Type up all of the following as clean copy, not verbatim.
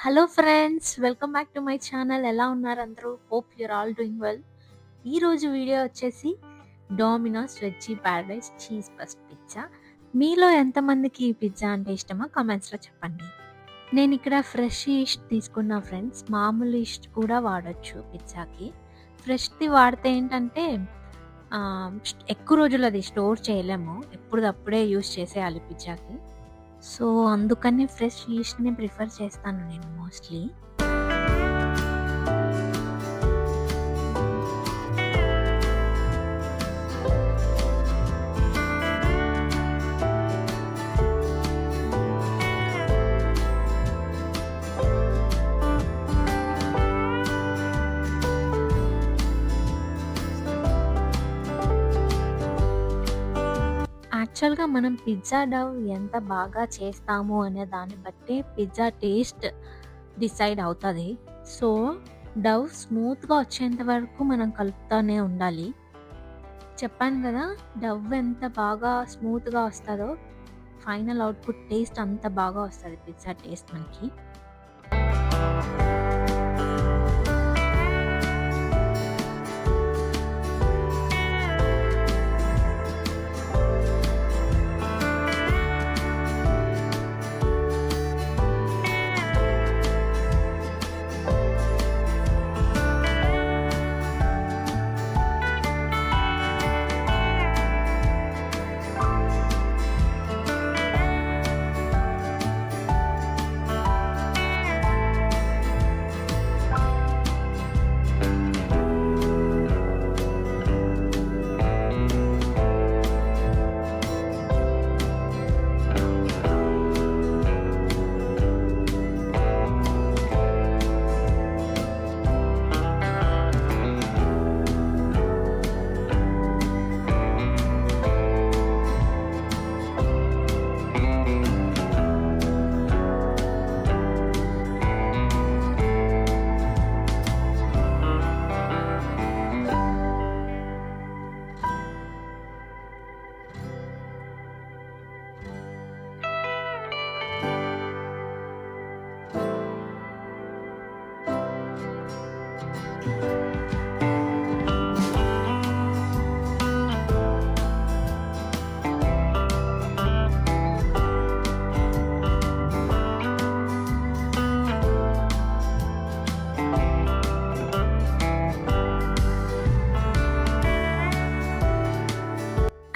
Hello friends, welcome back to my channel. ఎలా ఉన్నారు అందరూ? Hope your all doing well. ఈరోజు వీడియో వచ్చేసి Domino's veggie paradise cheese burst pizza. మీలో ఎంతమందికి ఈ పిజ్జా అంటే ఇష్టమో కామెంట్స్లో చెప్పండి. నేను ఇక్కడ ఫ్రెష్ ఈస్ట్ తీసుకున్నా ఫ్రెండ్స్. మామూలు ఈస్ట్ కూడా వాడచ్చు పిజ్జాకి. ఫ్రెష్ది వాడితే ఏంటంటే ఎక్కువ రోజులు అది స్టోర్ చేయలేము, ఎప్పుడప్పుడే యూస్ చేసేయాలి పిజ్జాకి. సో అందుకని ఫ్రెష్ ఈస్ట్‌ని ప్రిఫర్ చేస్తాను నేను మోస్ట్‌లీ. యాక్చువల్‌గా మనం పిజ్జా డవ్ ఎంత బాగా చేస్తాము అనే దాన్ని బట్టి పిజ్జా టేస్ట్ డిసైడ్ అవుతది. సో డవ్ స్మూత్‌గా వచ్చేంత వరకు మనం కలుపుతానే ఉండాలి. చెప్పాను గదా! డవ్ ఎంత బాగా స్మూత్‌గా వస్తదో ఫైనల్ అవుట్‌పుట్ టేస్ట్ అంత బాగా వస్తది పిజ్జా టేస్ట్ మనకి.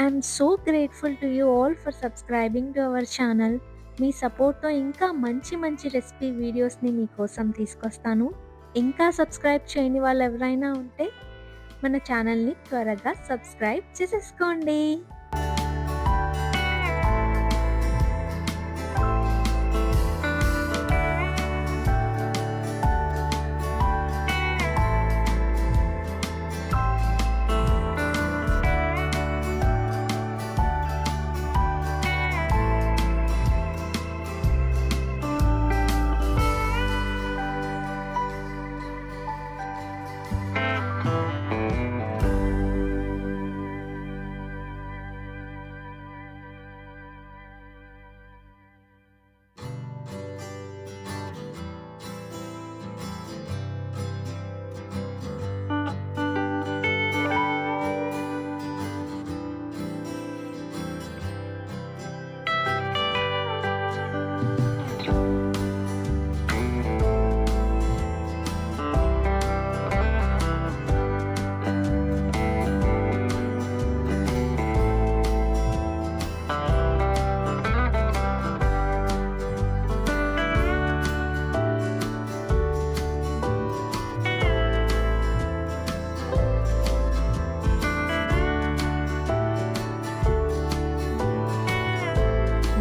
I'm so grateful to you all for subscribing to our channel. మీ సపోర్ట్‌తో ఇంకా మంచి మంచి రెసిపీ వీడియోస్‌ని మీకోసం తీసుకొస్తాను. ఇంకా సబ్స్క్రైబ్ చేయని వాళ్ళు ఎవరైనా ఉంటే మన ఛానల్‌ని త్వరగా సబ్స్క్రైబ్ చేసేసుకోండి.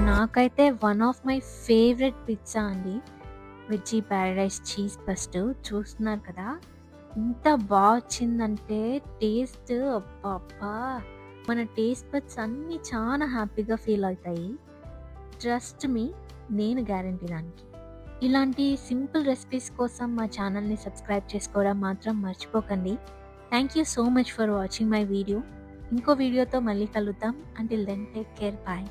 నాకైతే one of my favourite pizza అండి వెజ్జీ ప్యారడైస్ చీజ్ బస్ట్. చూస్తున్నారు కదా ఎంత బాగా వచ్చిందంటే టేస్ట్, అబ్బబ్బా! మన టేస్ట్ బడ్స్ అన్నీ చాలా హ్యాపీగా ఫీల్ అవుతాయి. ట్రస్ట్ మీ, నేను గ్యారంటీ దానికి. ఇలాంటి సింపుల్ రెసిపీస్ కోసం మా ఛానల్ని సబ్స్క్రైబ్ చేసుకోవడం మాత్రం మర్చిపోకండి. Thank you so much for watching my video. ఇంకో వీడియోతో మళ్ళీ కలుద్దాం. Until then take care, bye.